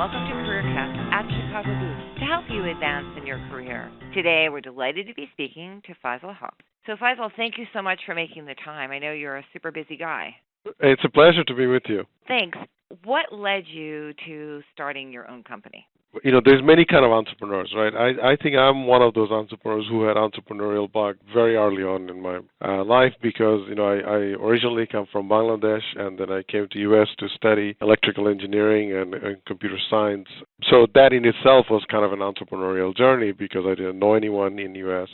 welcome to CareerCast at Chicago Booth to help you advance in your career. Today, we're delighted to be speaking to Faisal Haq. So, Faisal, thank you so much for making the time. I know you're a super busy guy. It's a pleasure to be with you. Thanks. What led you to starting your own company? There's many kind of entrepreneurs, right? I think I'm one of those entrepreneurs who had entrepreneurial bug very early on in my life because, I originally come from Bangladesh and then I came to U.S. to study electrical engineering and computer science. So that in itself was kind of an entrepreneurial journey because I didn't know anyone in U.S.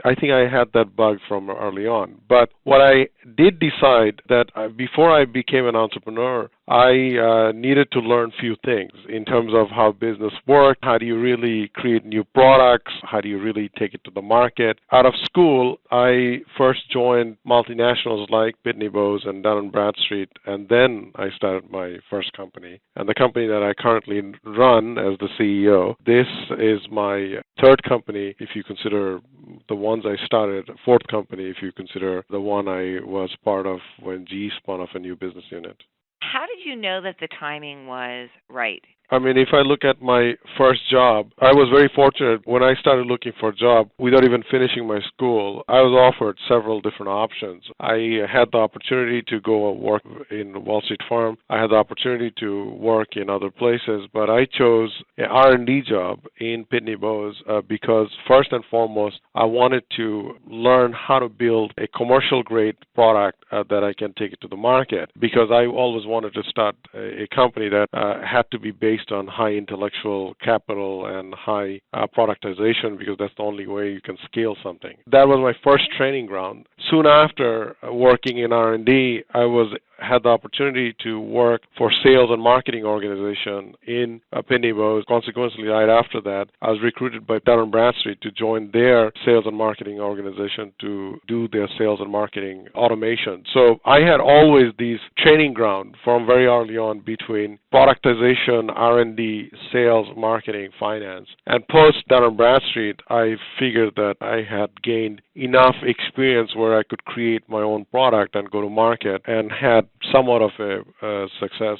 I think I had that bug from early on. But what I did decide that before I became an entrepreneur, I needed to learn few things in terms of how business works, how do you really create new products, how do you really take it to the market. Out of school, I first joined multinationals like Pitney Bowes and Dun & Bradstreet, and then I started my first company. And the company that I currently run as the CEO, this is my third company if you consider the ones I started, fourth company if you consider the one I was part of when GE spun off a new business unit. How did you know that the timing was right? If I look at my first job, I was very fortunate. When I started looking for a job, without even finishing my school, I was offered several different options. I had the opportunity to go work in Wall Street firm. I had the opportunity to work in other places, but I chose an R&D job in Pitney Bowes because first and foremost, I wanted to learn how to build a commercial-grade product that I can take it to the market because I always wanted to start a company that had to be based on high intellectual capital and high productization because that's the only way you can scale something. That was my first training ground. Soon after working in R&D, I had the opportunity to work for sales and marketing organization in Pitney Bowes. Consequently, right after that, I was recruited by Dun & Bradstreet to join their sales and marketing organization to do their sales and marketing automation. So I had always these training ground from very early on between productization, R&D, sales, marketing, finance. And post Dun & Bradstreet, I figured that I had gained enough experience where I could create my own product and go to market and had somewhat of a success,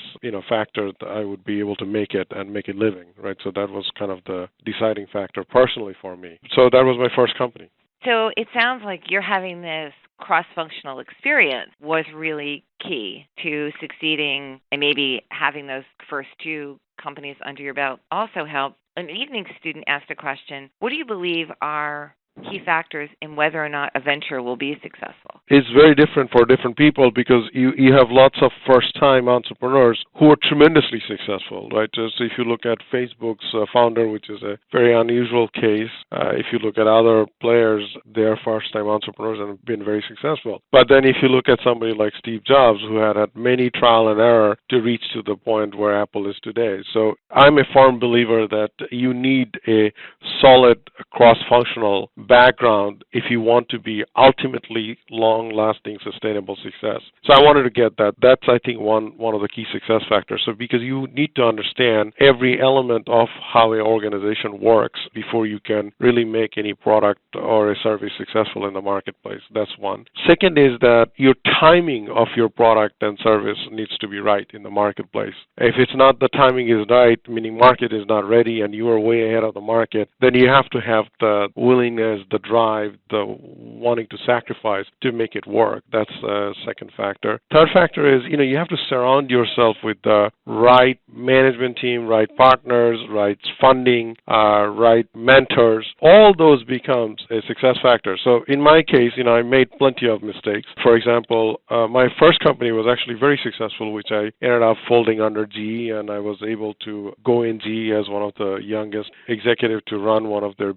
factor that I would be able to make it and make a living, right? So that was kind of the deciding factor personally for me. So that was my first company. So it sounds like you're having this cross-functional experience was really key to succeeding, and maybe having those first two companies under your belt also helped. An evening student asked a question, what do you believe are key factors in whether or not a venture will be successful? It's very different for different people because you have lots of first-time entrepreneurs who are tremendously successful, right? So if you look at Facebook's founder, which is a very unusual case, if you look at other players, they are first-time entrepreneurs and have been very successful. But then if you look at somebody like Steve Jobs, who had many trial and error to reach to the point where Apple is today. So I'm a firm believer that you need a solid cross-functional background if you want to be ultimately long-lasting, sustainable success. So I wanted to get that. That's, I think, one of the key success factors. So because you need to understand every element of how an organization works before you can really make any product or a service successful in the marketplace. That's one. Second is that your timing of your product and service needs to be right in the marketplace. If it's not the timing is right, meaning market is not ready and you are way ahead of the market, then you have to have the willingness, the drive, the wanting to sacrifice to make it work. That's the second factor. Third factor is, you have to surround yourself with the right management team, right partners, right funding, right mentors. All those becomes a success factor. So in my case, I made plenty of mistakes. For example, my first company was actually very successful, which I ended up folding under GE, and I was able to go in GE as one of the youngest executives to run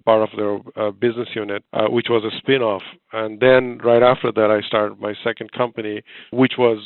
part of their business unit, which was a spin-off. And then right after that, I started my second company, which was,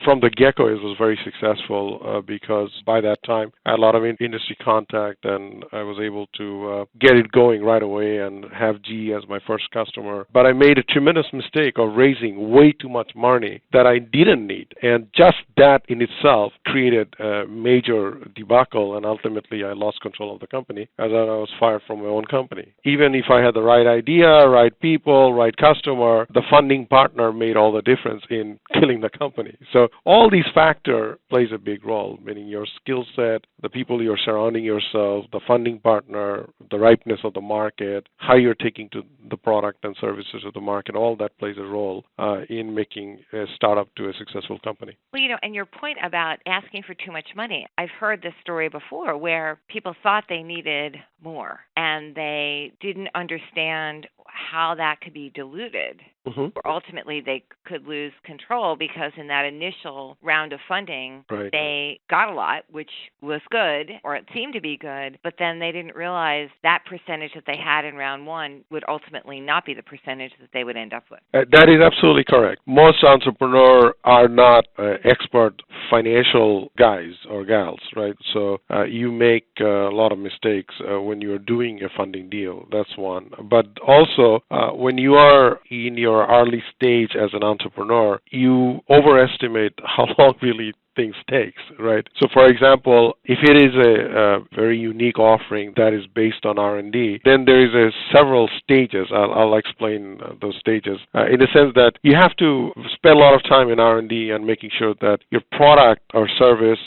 from the get-go, it was very successful because by that time, I had a lot of industry contact, and I was able to get it going right away and have GE as my first customer. But I made a tremendous mistake of raising way too much money that I didn't need. And just that in itself created a major debacle, and ultimately I lost control of the company as I was fired from my own company. Even if I had the right idea, right people, right customer, the funding partner made all the difference in killing the company. So all these factors plays a big role, meaning your skill set, the people you're surrounding yourself, the funding partner, the ripeness of the market, how you're taking to the product and services of the market, all that plays a role in making a startup to a successful company. Well, and your point about asking for too much money, I've heard this story before where people thought they needed more and they didn't understand how that could be diluted. Mm-hmm. Or ultimately, they could lose control because in that initial round of funding, Right. they got a lot, which was good, or it seemed to be good, but then they didn't realize that percentage that they had in round one would ultimately not be the percentage that they would end up with. That is absolutely correct. Most entrepreneurs are not expert financial guys or gals, right? So you make a lot of mistakes when you're doing a funding deal. That's one. But also, when you are in your early stage as an entrepreneur, you overestimate how long really things takes, right? So, for example, if it is a very unique offering that is based on R&D, then there is several stages. I'll explain those stages in the sense that you have to spend a lot of time in R&D and making sure that your product or service,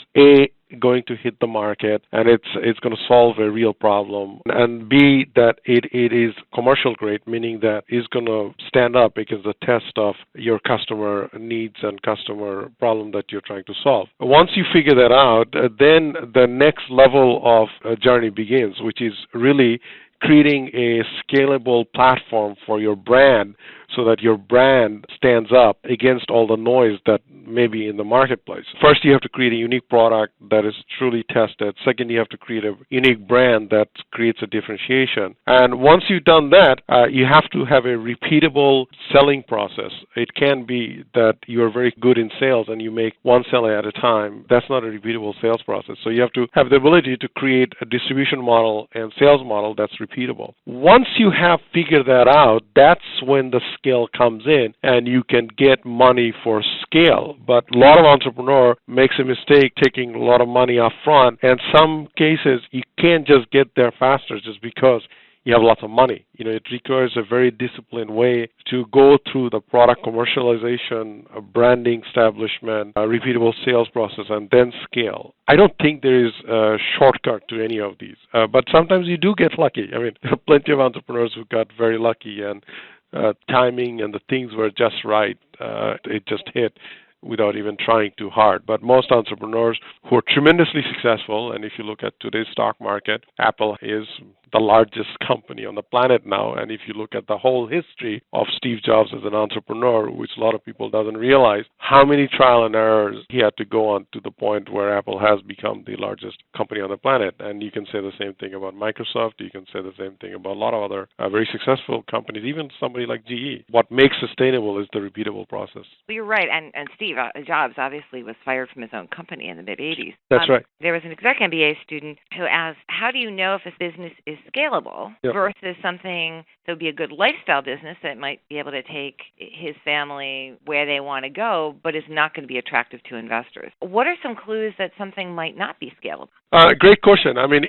going to hit the market and it's going to solve a real problem, and B, that it is commercial grade, meaning that it's going to stand up against the test of your customer needs and customer problem that you're trying to solve. Once you figure that out, then the next level of journey begins, which is really creating a scalable platform for your brand so that your brand stands up against all the noise that may be in the marketplace. First, you have to create a unique product that is truly tested. Second, you have to create a unique brand that creates a differentiation. And once you've done that, you have to have a repeatable selling process. It can be that you are very good in sales and you make one sale at a time. That's not a repeatable sales process. So you have to have the ability to create a distribution model and sales model that's repeatable. Once you have figured that out, that's when the scale comes in and you can get money for scale. But a lot of entrepreneurs makes a mistake taking a lot of money up front, and some cases you can't just get there faster just because you have lots of money. It requires a very disciplined way to go through the product commercialization, branding establishment, repeatable sales process, and then scale. I don't think there is a shortcut to any of these, but sometimes you do get lucky. I mean, there are plenty of entrepreneurs who got very lucky and timing and the things were just right. It just hit without even trying too hard. But most entrepreneurs who are tremendously successful, and if you look at today's stock market, Apple is the largest company on the planet now. And if you look at the whole history of Steve Jobs as an entrepreneur, which a lot of people doesn't realize, how many trial and errors he had to go on to the point where Apple has become the largest company on the planet. And you can say the same thing about Microsoft. You can say the same thing about a lot of other very successful companies, even somebody like GE. What makes sustainable is the repeatable process. Well, you're right. And Steve Jobs obviously was fired from his own company in the mid-'80s. That's right. There was an exec MBA student who asked, how do you know if a business is scalable versus something that would be a good lifestyle business that might be able to take his family where they want to go, but is not going to be attractive to investors? What are some clues that something might not be scalable? Great question. I mean,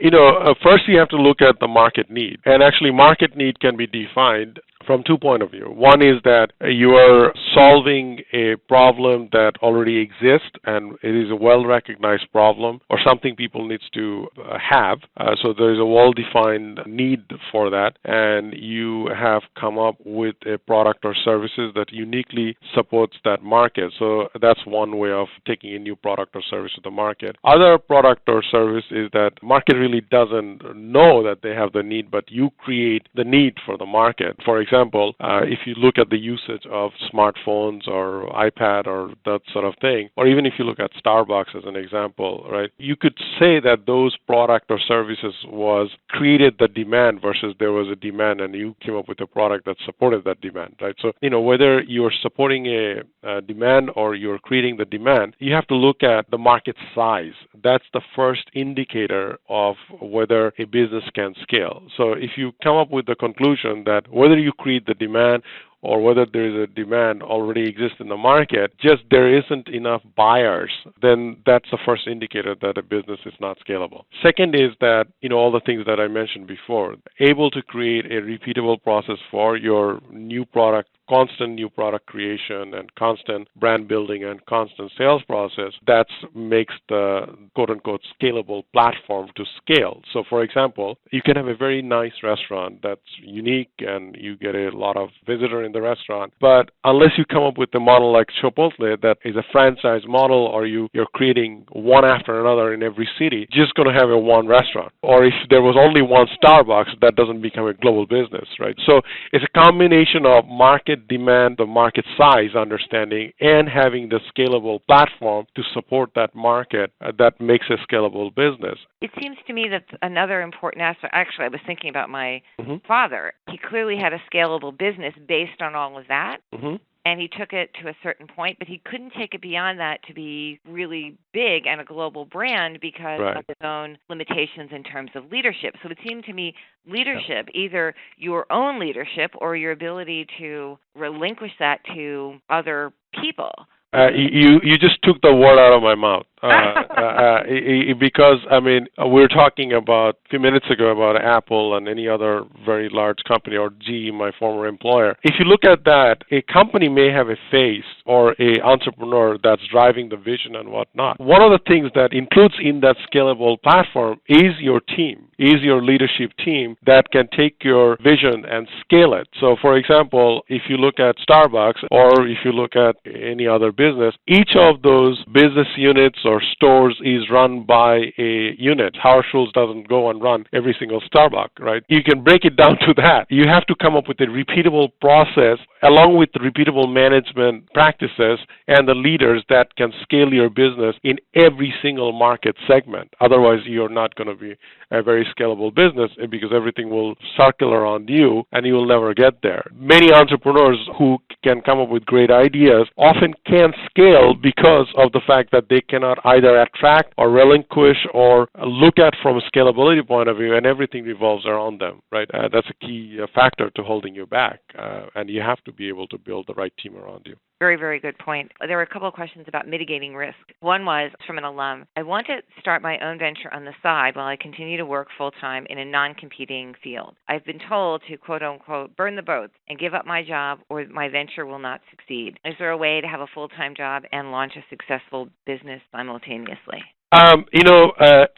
first you have to look at the market need. And actually, market need can be defined from 2 points of view. One is that you are solving a problem that already exists and it is a well-recognized problem or something people need to have. So there is a well-defined need for that, and you have come up with a product or services that uniquely supports that market. So that's one way of taking a new product or service to the market. Other product or service is that market really doesn't know that they have the need, but you create the need for the market. For example, if you look at the usage of smartphones or iPad or that sort of thing, or even if you look at Starbucks as an example, right, you could say that those product or services was created the demand versus there was a demand and you came up with a product that supported that demand, right? So, whether you're supporting a demand or you're creating the demand, you have to look at the market size. That's the first indicator of whether a business can scale. So if you come up with the conclusion that whether you create the demand or whether there is a demand already exists in the market, just there isn't enough buyers, then that's the first indicator that a business is not scalable. Second is that, all the things that I mentioned before, able to create a repeatable process for your new product, constant new product creation and constant brand building and constant sales process, that makes the quote-unquote scalable platform to scale. So for example, you can have a very nice restaurant that's unique and you get a lot of visitor in the restaurant, but unless you come up with a model like Chipotle that is a franchise model, or you're creating one after another in every city, you're just going to have a one restaurant. Or if there was only one Starbucks, that doesn't become a global business, right? So it's a combination of market demand, the market size understanding, and having the scalable platform to support that market that makes a scalable business. It seems to me that another important aspect, actually, I was thinking about my father. He clearly had a scalable business based on all of that. And he took it to a certain point, but he couldn't take it beyond that to be really big and a global brand because of his own limitations in terms of leadership. So it seemed to me leadership, either your own leadership or your ability to relinquish that to other people. You just took the word out of my mouth. Because, we were talking about a few minutes ago about Apple and any other very large company, or GE, my former employer. If you look at that, a company may have a face or a entrepreneur that's driving the vision and whatnot. One of the things that includes in that scalable platform is your team, is your leadership team that can take your vision and scale it. So, for example, if you look at Starbucks or if you look at any other business, each of those business units or stores is run by a unit. Howard Schultz doesn't go and run every single Starbucks, right? You can break it down to that. You have to come up with a repeatable process along with the repeatable management practices and the leaders that can scale your business in every single market segment. Otherwise, you're not going to be a very scalable business because everything will circle around you and you will never get there. Many entrepreneurs who can come up with great ideas often can't scale because of the fact that they cannot either attract or relinquish or look at from a scalability point of view, and everything revolves around them, right? That's a key factor to holding you back, and you have to be able to build the right team around you. Very, very good point. There were a couple of questions about mitigating risk. One was from an alum. I want to start my own venture on the side while I continue to work full-time in a non-competing field. I've been told to, quote-unquote, burn the boats and give up my job or my venture will not succeed. Is there a way to have a full-time job and launch a successful business simultaneously?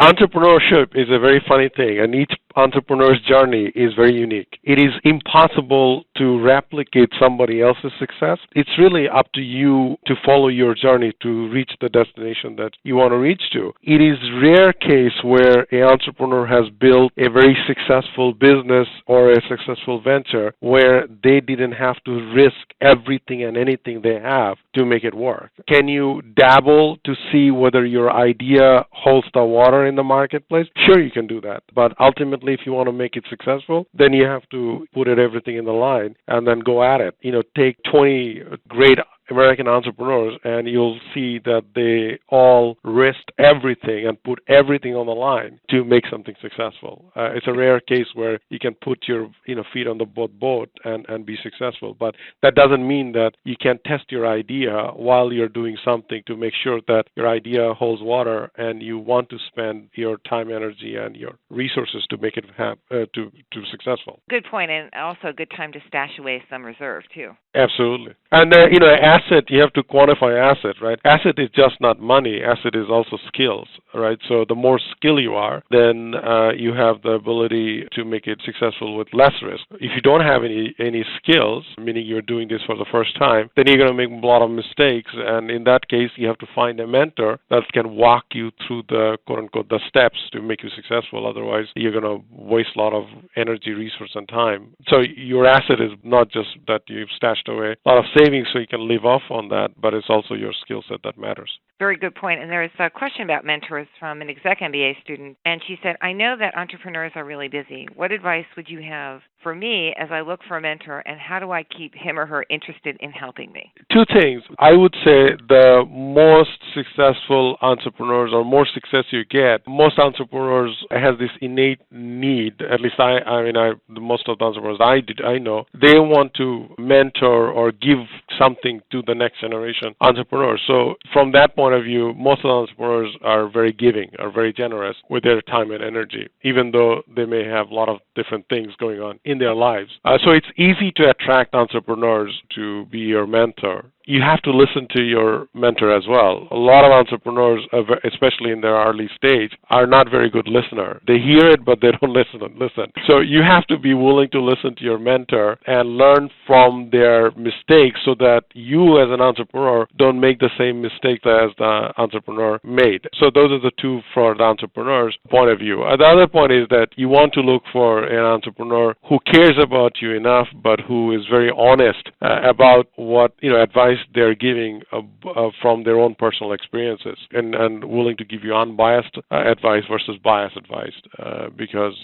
Entrepreneurship is a very funny thing, and each entrepreneur's journey is very unique. It is impossible to replicate somebody else's success. It's really up to you to follow your journey to reach the destination that you want to reach to. It is rare case where an entrepreneur has built a very successful business or a successful venture where they didn't have to risk everything and anything they have to make it work. Can you dabble to see whether your idea holds the water in the marketplace? Sure, you can do that. But ultimately, if you want to make it successful, then you have to put everything in the line and then go at it. Take 20 great American entrepreneurs, and you'll see that they all risked everything and put everything on the line to make something successful. It's a rare case where you can put your feet on the boat and be successful. But that doesn't mean that you can test your idea while you're doing something to make sure that your idea holds water, and you want to spend your time, energy, and your resources to make it to successful. Good point, and also a good time to stash away some reserve too. Absolutely. And asset, you have to quantify asset, right? Asset is just not money. Asset is also skills, right? So the more skill you are, then you have the ability to make it successful with less risk. If you don't have any skills, meaning you're doing this for the first time, then you're going to make a lot of mistakes. And in that case, you have to find a mentor that can walk you through the quote-unquote the steps to make you successful. Otherwise, you're going to waste a lot of energy, resource, and time. So your asset is not just that you've stashed away a lot of savings so you can live give off on that, but it's also your skill set that matters. Very good point. And there is a question about mentors from an exec MBA student. And she said, I know that entrepreneurs are really busy. What advice would you have for me as I look for a mentor, and how do I keep him or her interested in helping me? Two things. I would say the most successful entrepreneurs, or more success you get, most entrepreneurs have this innate need, at least most of the entrepreneurs I know, they want to mentor or give something to the next generation entrepreneurs. So from that point of view, most of the entrepreneurs are very giving, are very generous with their time and energy, even though they may have a lot of different things going on in their lives. So it's easy to attract entrepreneurs to be your mentor. You have to listen to your mentor as well. A lot of entrepreneurs, especially in their early stage, are not very good listeners. They hear it, but they don't listen. So you have to be willing to listen to your mentor and learn from their mistakes so that you as an entrepreneur don't make the same mistakes as the entrepreneur made. So those are the two for the entrepreneur's point of view. The other point is that you want to look for an entrepreneur who cares about you enough, but who is very honest about what advice they're giving from their own personal experiences, and willing to give you unbiased advice versus biased advice, because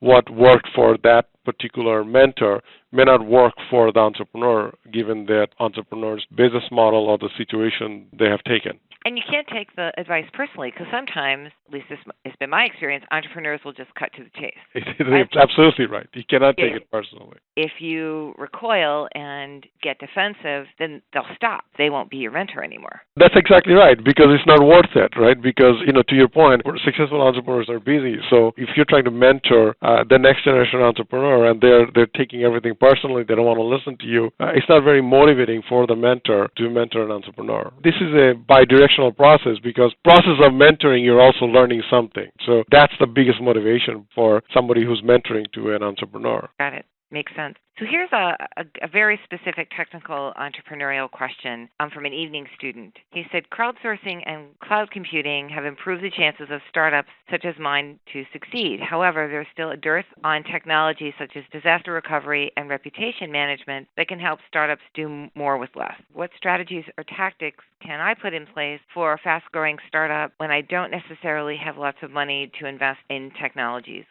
what worked for that particular mentor may not work for the entrepreneur, given that entrepreneur's business model or the situation they have taken. And you can't take the advice personally, because sometimes, at least this has been my experience, entrepreneurs will just cut to the chase. It's absolutely right. You cannot take it personally. If you recoil and get defensive, then they'll stop. They won't be your mentor anymore. That's exactly right, because it's not worth it, right? Because, to your point, successful entrepreneurs are busy. So if you're trying to mentor the next generation entrepreneur and they're taking everything personally, they don't want to listen to you, it's not very motivating for the mentor to mentor an entrepreneur. This is a bidirectional process, because process of mentoring, you're also learning something. So that's the biggest motivation for somebody who's mentoring to an entrepreneur. Got it. Makes sense. So here's a very specific technical entrepreneurial question from an evening student. He said, crowdsourcing and cloud computing have improved the chances of startups such as mine to succeed. However, there's still a dearth on technology such as disaster recovery and reputation management that can help startups do more with less. What strategies or tactics can I put in place for a fast-growing startup when I don't necessarily have lots of money to invest in technologies?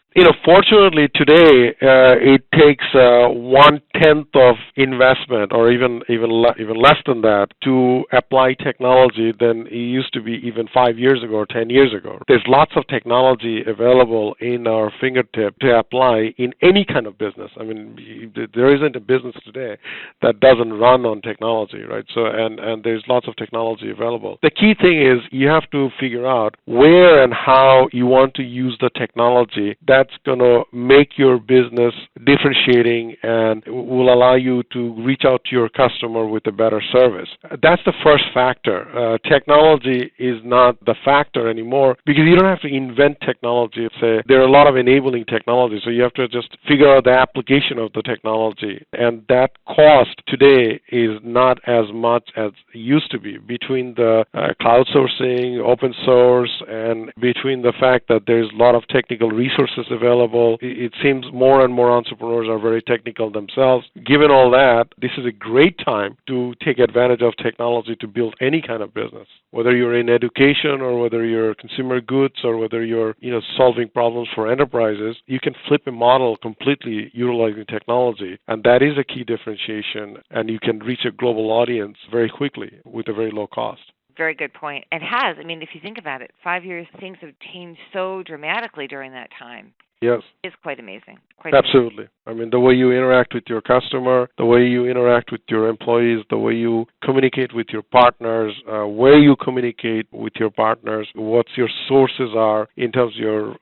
Fortunately today, it takes 1/10 of investment, or even less than that, to apply technology than it used to be even 5 years ago or 10 years ago. There's lots of technology available in our fingertip to apply in any kind of business. I mean, there isn't a business today that doesn't run on technology, right? So, and there's lots of technology available. The key thing is you have to figure out where and how you want to use the technology that's going to make your business differentiating and will allow you to reach out to your customer with a better service. That's the first factor. Technology is not the factor anymore, because you don't have to invent technology. There are a lot of enabling technology, so you have to just figure out the application of the technology. And that cost today is not as much as it used to be, between the cloud sourcing, open source, and between the fact that there's a lot of technical resources available. It seems more and more entrepreneurs are very technical themselves. Given all that, this is a great time to take advantage of technology to build any kind of business, whether you're in education or whether you're consumer goods or whether you're solving problems for enterprises. You can flip a model completely utilizing technology, and that is a key differentiation, and you can reach a global audience very quickly with a very low cost. Very good point. It has. I mean, if you think about it, 5 years, things have changed so dramatically during that time. Yes. It's quite amazing. Absolutely. I mean, the way you interact with your customer, the way you interact with your employees, the way you communicate with your partners, where you communicate with your partners, what your sources are in terms of your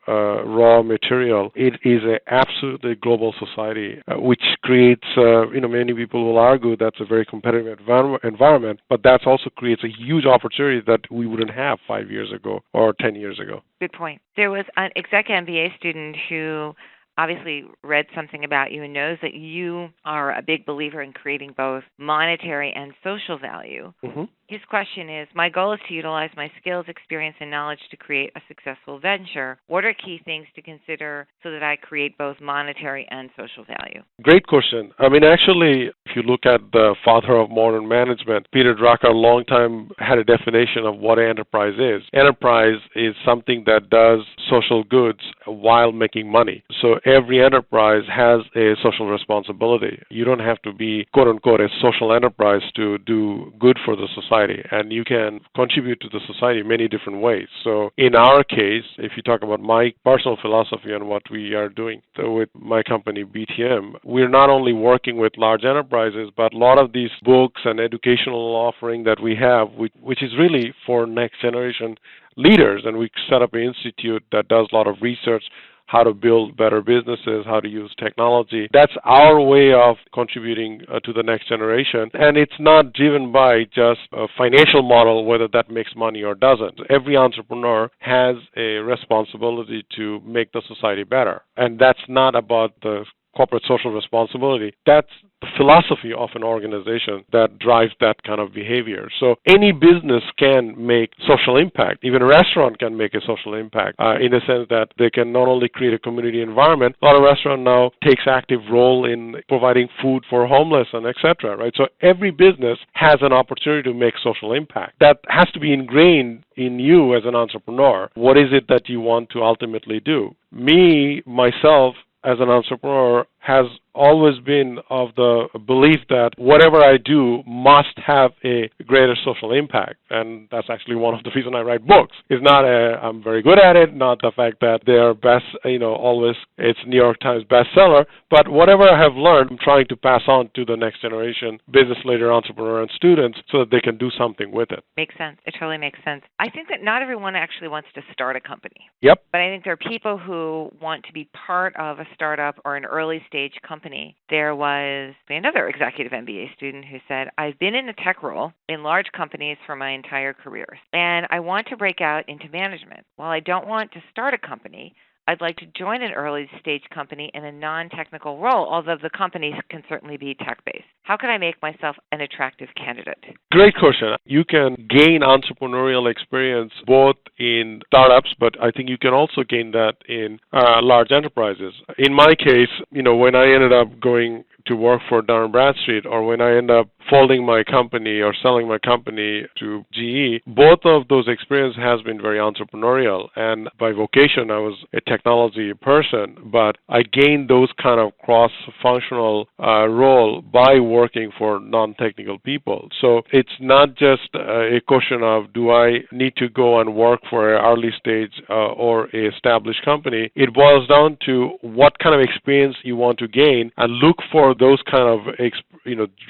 raw material. It is an absolutely global society, which creates, many people will argue that's a very competitive environment, but that also creates a huge opportunity that we wouldn't have 5 years ago or 10 years ago. Good point. There was an exec MBA student who obviously read something about you and knows that you are a big believer in creating both monetary and social value. Mm-hmm. His question is, my goal is to utilize my skills, experience, and knowledge to create a successful venture. What are key things to consider so that I create both monetary and social value? Great question. I mean, actually, if you look at the father of modern management, Peter Drucker, a long time had a definition of what an enterprise is. Enterprise is something that does social goods while making money. So every enterprise has a social responsibility. You don't have to be, quote unquote, a social enterprise to do good for the society. And you can contribute to the society in many different ways. So in our case, if you talk about my personal philosophy on what we are doing with my company, BTM, we're not only working with large enterprises, but a lot of these books and educational offering that we have, which is really for next generation leaders. And we set up an institute that does a lot of research, how to build better businesses, how to use technology. That's our way of contributing to the next generation. And it's not driven by just a financial model, whether that makes money or doesn't. Every entrepreneur has a responsibility to make the society better. And that's not about the corporate social responsibility. That's the philosophy of an organization that drives that kind of behavior. So any business can make social impact. Even a restaurant can make a social impact in the sense that they can not only create a community environment, a lot of restaurants now takes active role in providing food for homeless and etc. Right? So every business has an opportunity to make social impact. That has to be ingrained in you as an entrepreneur. What is it that you want to ultimately do? Myself, as an entrepreneur, has always been of the belief that whatever I do must have a greater social impact. And that's actually one of the reasons I write books. It's not I'm very good at it, not the fact that they're best, always it's New York Times bestseller, but whatever I have learned, I'm trying to pass on to the next generation, business leader, entrepreneur, and students so that they can do something with it. Makes sense. It totally makes sense. I think that not everyone actually wants to start a company. Yep. But I think there are people who want to be part of a startup or an early stage company. There was another executive MBA student who said, I've been in a tech role in large companies for my entire career, and I want to break out into management. While I don't want to start a company, I'd like to join an early stage company in a non-technical role, although the companies can certainly be tech-based. How can I make myself an attractive candidate? Great question. You can gain entrepreneurial experience both in startups, but I think you can also gain that in large enterprises. In my case, when I ended up going to work for Dun & Bradstreet, or when I end up folding my company or selling my company to GE, both of those experiences has been very entrepreneurial. And by vocation, I was a technology person, but I gained those kind of cross-functional role by working for non-technical people. So it's not just a question of do I need to go and work for an early stage or an established company. It boils down to what kind of experience you want to gain and look for those kind of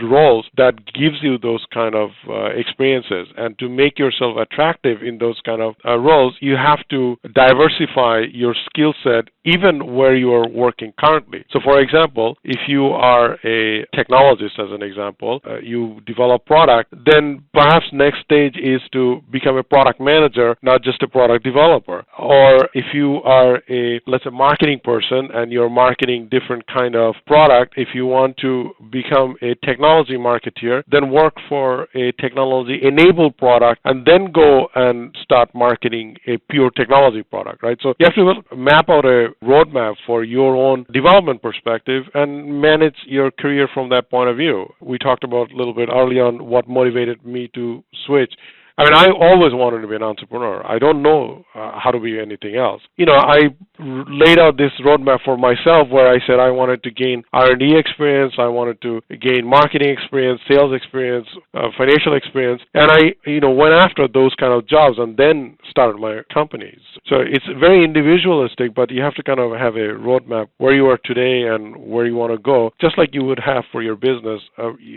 roles that gives you those kind of experiences. And to make yourself attractive in those kind of roles, you have to diversify your skill set even where you are working currently. So for example, if you are a technologist, as an example, you develop product, then perhaps next stage is to become a product manager, not just a product developer. Or if you are let's say, marketing person and you're marketing different kind of product, if you want to become a technology marketeer, then work for a technology-enabled product and then go and start marketing a pure technology product, right? So you have to map out a roadmap for your own development perspective and manage your career from that point of view. We talked about a little bit early on what motivated me to switch. I mean, I always wanted to be an entrepreneur. I don't know how to be anything else. I laid out this roadmap for myself where I said I wanted to gain R&D experience, I wanted to gain marketing experience, sales experience, financial experience, and I, went after those kind of jobs and then started my companies. So it's very individualistic, but you have to kind of have a roadmap where you are today and where you want to go, just like you would have for your business,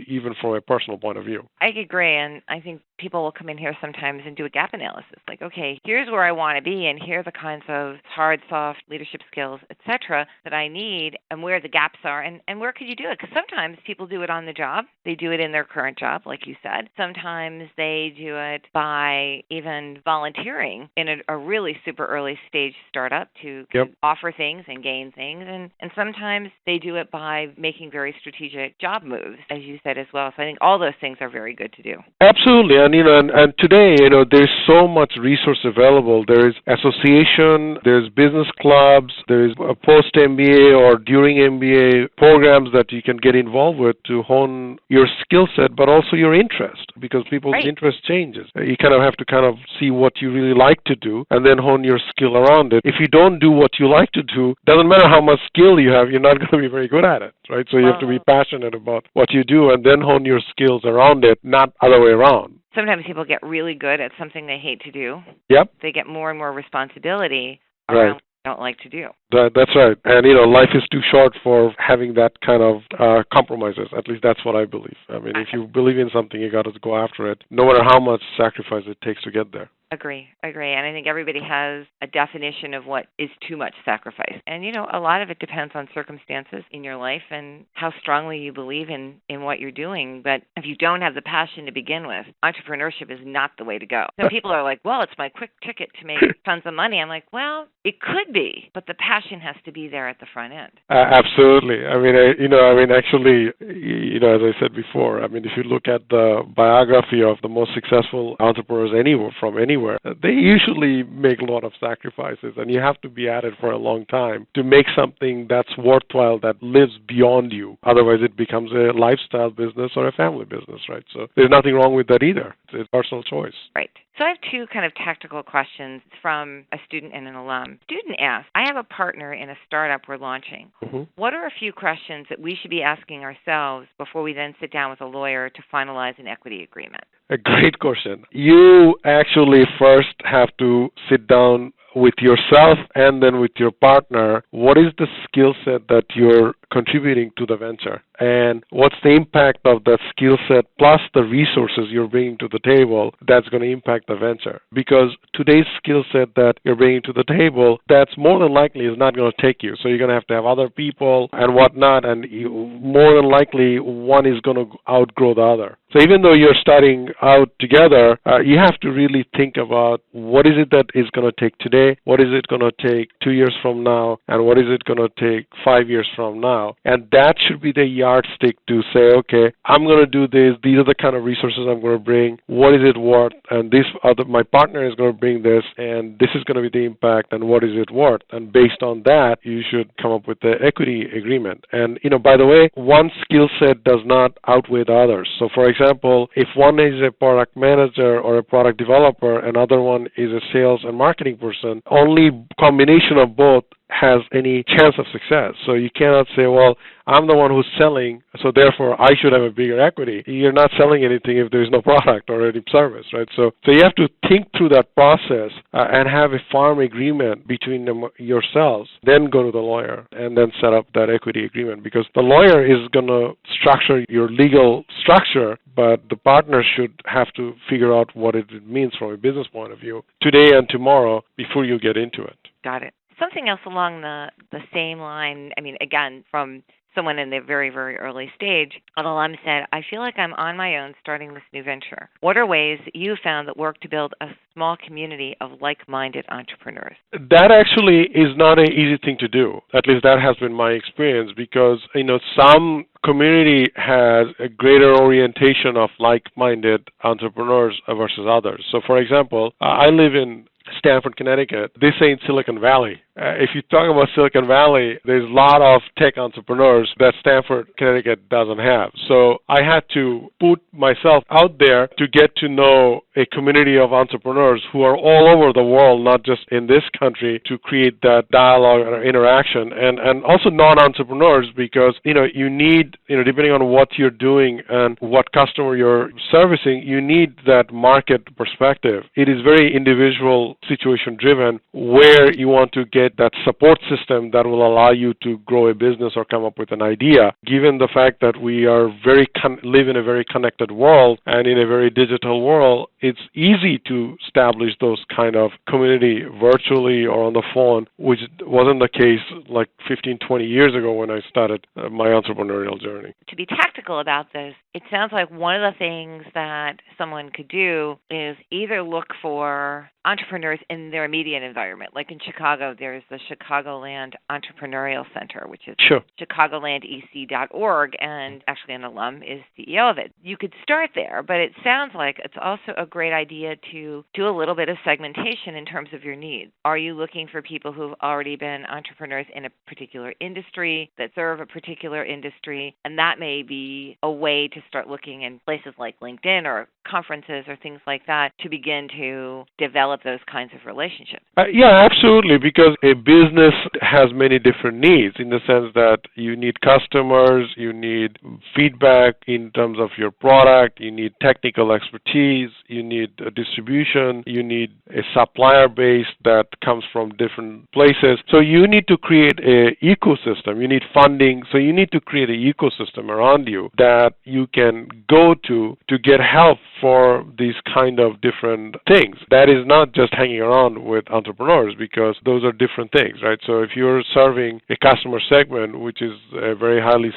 even from a personal point of view. I agree, and I think people will come in here here sometimes and do a gap analysis. Like, okay, here's where I want to be, and here are the kinds of hard, soft leadership skills, et cetera, that I need, and where the gaps are, and where could you do it? Because sometimes people do it on the job. They do it in their current job, like you said. Sometimes they do it by even volunteering in a really super early stage startup to offer things and gain things. And sometimes they do it by making very strategic job moves, as you said as well. So I think all those things are very good to do. Absolutely. And, and today, there's so much resource available. There's association, there's business clubs, there's a post-MBA or during MBA programs that you can get involved with to hone your skill set, but also your interest, because people's interest changes. You kind of have to see what you really like to do and then hone your skill around it. If you don't do what you like to do, doesn't matter how much skill you have, you're not going to be very good at it, right? So you have to be passionate about what you do and then hone your skills around it, not other way around. Sometimes people get really good at something they hate to do. Yep. They get more and more responsibility around what they don't like to do. That's right. And, life is too short for having that kind of compromises. At least that's what I believe. I mean, if you believe in something, you got to go after it, no matter how much sacrifice it takes to get there. Agree. And I think everybody has a definition of what is too much sacrifice. And, a lot of it depends on circumstances in your life and how strongly you believe in what you're doing. But if you don't have the passion to begin with, entrepreneurship is not the way to go. So people are like, well, it's my quick ticket to make tons of money. I'm like, well, it could be, but the passion has to be there at the front end. Absolutely. Actually, as I said before, if you look at the biography of the most successful entrepreneurs from anywhere, they usually make a lot of sacrifices, and you have to be at it for a long time to make something that's worthwhile, that lives beyond you. Otherwise, it becomes a lifestyle business or a family business, right? So there's nothing wrong with that either. It's a personal choice. Right. So I have two kind of tactical questions from a student and an alum. Student asks, I have a partner in a startup we're launching. Mm-hmm. What are a few questions that we should be asking ourselves before we then sit down with a lawyer to finalize an equity agreement? A great question. You actually first have to sit down with yourself and then with your partner. What is the skill set that you're contributing to the venture? And what's the impact of that skill set plus the resources you're bringing to the table that's going to impact the venture? Because today's skill set that you're bringing to the table, that's more than likely is not going to take you. So you're going to have other people and whatnot, and more than likely one is going to outgrow the other. So even though you're starting out together, you have to really think about what is it that is going to take today, what is it going to take 2 years from now, and what is it going to take 5 years from now. And that should be the yardstick to say, okay, I'm going to do this. These are the kind of resources I'm going to bring. What is it worth? And my partner is going to bring this, and this is going to be the impact, and what is it worth? And based on that, you should come up with the equity agreement. And, by the way, one skill set does not outweigh the others. So, for example, if one is a product manager or a product developer, another one is a sales and marketing person, only combination of both has any chance of success. So you cannot say, well, I'm the one who's selling, so therefore I should have a bigger equity. You're not selling anything if there's no product or any service, right? So you have to think through that process and have a firm agreement between yourselves, then go to the lawyer and then set up that equity agreement, because the lawyer is going to structure your legal structure, but the partner should have to figure out what it means from a business point of view today and tomorrow before you get into it. Got it. Something else along the same line, again, from someone in the very, very early stage, an alum said, I feel like I'm on my own starting this new venture. What are ways that you found that work to build a small community of like-minded entrepreneurs? That actually is not an easy thing to do. At least that has been my experience, because, some community has a greater orientation of like-minded entrepreneurs versus others. So, for example, I live in Stamford, Connecticut. This ain't Silicon Valley. If you talk about Silicon Valley, there's a lot of tech entrepreneurs that Stamford, Connecticut doesn't have. So I had to put myself out there to get to know a community of entrepreneurs who are all over the world, not just in this country, to create that dialogue or interaction. And also non-entrepreneurs, because, you need, depending on what you're doing and what customer you're servicing, you need that market perspective. It is very individual, situation driven, where you want to get that support system that will allow you to grow a business or come up with an idea. Given the fact that we are live in a very connected world and in a very digital world, it it's easy to establish those kind of community virtually or on the phone, which wasn't the case like 15, 20 years ago when I started my entrepreneurial journey. To be tactical about this, it sounds like one of the things that someone could do is either look for entrepreneurs in their immediate environment. Like in Chicago, there's the Chicagoland Entrepreneurial Center, which is chicagolandec.org, and actually an alum is CEO of it. You could start there, but it sounds like it's also a great idea to do a little bit of segmentation in terms of your needs. Are you looking for people who've already been entrepreneurs in a particular industry that serve a particular industry? And that may be a way to start looking in places like LinkedIn or conferences or things like that to begin to develop those kinds of relationships. Yeah, absolutely, because a business has many different needs in the sense that you need customers, you need feedback in terms of your product, you need technical expertise, you need a distribution, you need a supplier base that comes from different places. So you need to create an ecosystem. You need funding. So you need to create an ecosystem around you that you can go to get help for these kind of different things. That is not just hanging around with entrepreneurs, because those are different things, right? So if you're serving a customer segment which is a very highly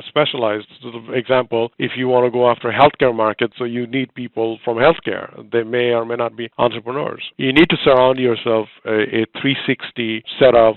specialized sort of example, if you want to go after healthcare market, so you need people from healthcare. They may or may not be entrepreneurs. You need to surround yourself a 360 set of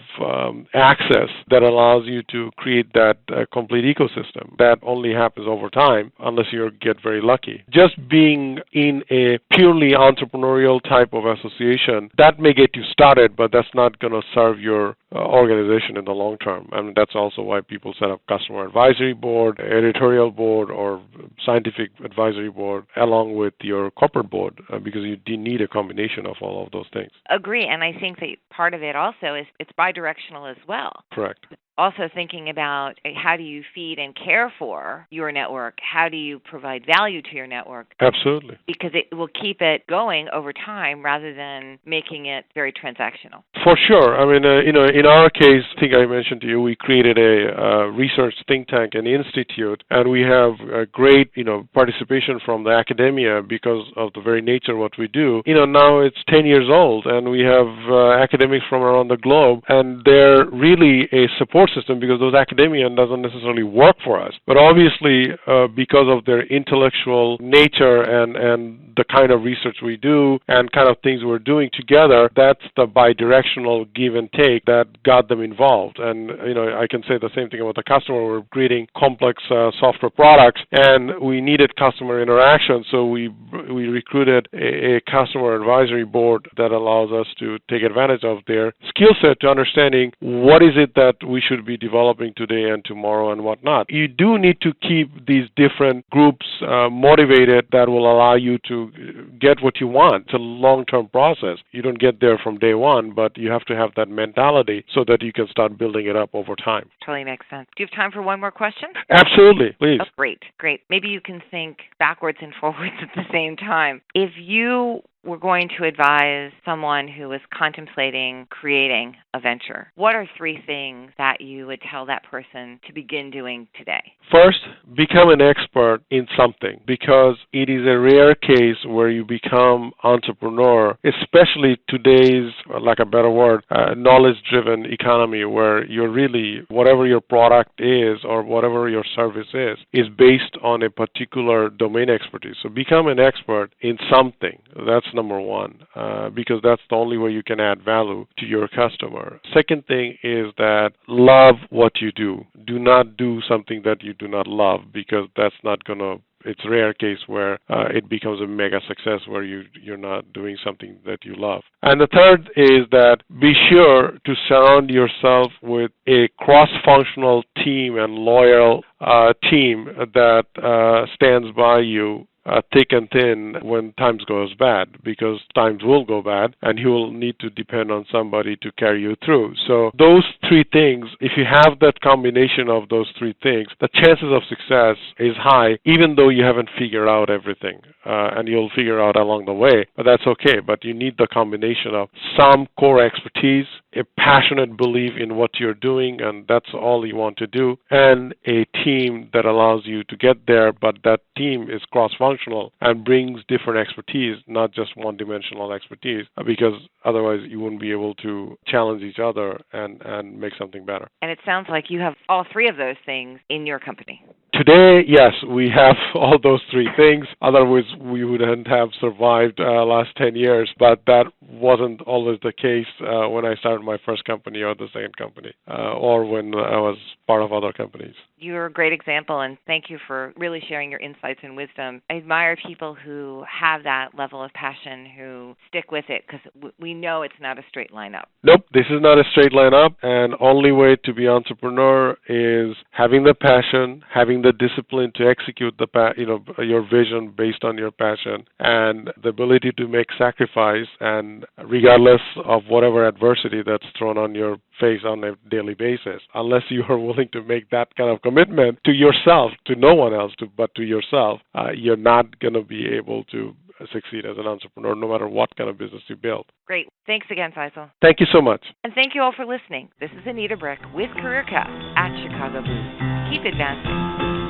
access that allows you to create that complete ecosystem. That only happens over time unless you get very lucky. Just being in a purely entrepreneurial type of association, that may get you started, but that's not going to serve your organization in the long term. And that's also why people set up customer advisory board, editorial board, or scientific advisory board along with your corporate board, because you need a combination of all of those things. Agree, and I think that part of it also is it's bidirectional as well. Correct. Also thinking about how do you feed and care for your network? How do you provide value to your network? Absolutely. Because it will keep it going over time rather than making it very transactional. For sure. I mean, in our case, I think I mentioned to you, we created a research think tank and institute, and we have a great, participation from the academia because of the very nature of what we do. Now it's 10 years old, and we have academics from around the globe, and they're really a support system because those academia doesn't necessarily work for us. But obviously, because of their intellectual nature and the kind of research we do and kind of things we're doing together, that's the bidirectional give and take that got them involved. And, I can say the same thing about the customer. We're creating complex software products, and we needed customer interaction, so we recruited a customer advisory board that allows us to take advantage of their skill set to understanding what is it that we should be developing today and tomorrow and whatnot. You do need to keep these different groups motivated. That will allow you to get what you want. It's a long-term process. You don't get there from day one, but you have to have that mentality so that you can start building it up over time. Totally makes sense. Do you have time for one more question? Absolutely, please. Oh, great. Maybe you can think backwards and forwards at the same time. If you were going to advise someone who is contemplating creating a venture, what are 3 things that you would tell that person to begin doing today? First, become an expert in something, because it is a rare case where you become entrepreneur, especially today's, like a better word, knowledge-driven economy, where you're really, whatever your product is or whatever your service is based on a particular domain expertise. So become an expert in something. That's number one, because that's the only way you can add value to your customer. Second thing is that love what you do. Do not do something that you do not love, because that's not going to, it's a rare case where it becomes a mega success where you're not doing something that you love. And the third is that be sure to surround yourself with a cross-functional team and loyal team that stands by you thick and thin when times goes bad, because times will go bad and you will need to depend on somebody to carry you through. So those 3 things, if you have that combination of those 3 things, the chances of success is high, even though you haven't figured out everything. And you'll figure out along the way, but that's okay. But you need the combination of some core expertise, a passionate belief in what you're doing, and that's all you want to do, and a team that allows you to get there, but that team is cross-functional and brings different expertise, not just one-dimensional expertise, because otherwise you wouldn't be able to challenge each other and make something better. And it sounds like you have all three of those things in your company. Today, yes, we have all those three things. Otherwise, we wouldn't have survived last 10 years. But that wasn't always the case when I started my first company or the second company, or when I was part of other companies. You're a great example, and thank you for really sharing your insights and wisdom. I admire people who have that level of passion, who stick with it, because we know it's not a straight line up. Nope, this is not a straight line up, and only way to be entrepreneur is having the passion, having the discipline to execute your vision based on your passion, and the ability to make sacrifice, and regardless of whatever adversity that's thrown on your face on a daily basis, unless you are willing to make that kind of commitment to yourself, to no one else, but to yourself, you're not going to be able to succeed as an entrepreneur, no matter what kind of business you build. Great. Thanks again, Faisal. Thank you so much. And thank you all for listening. This is Anita Brick with CareerCast at Chicago Boost. Keep advancing.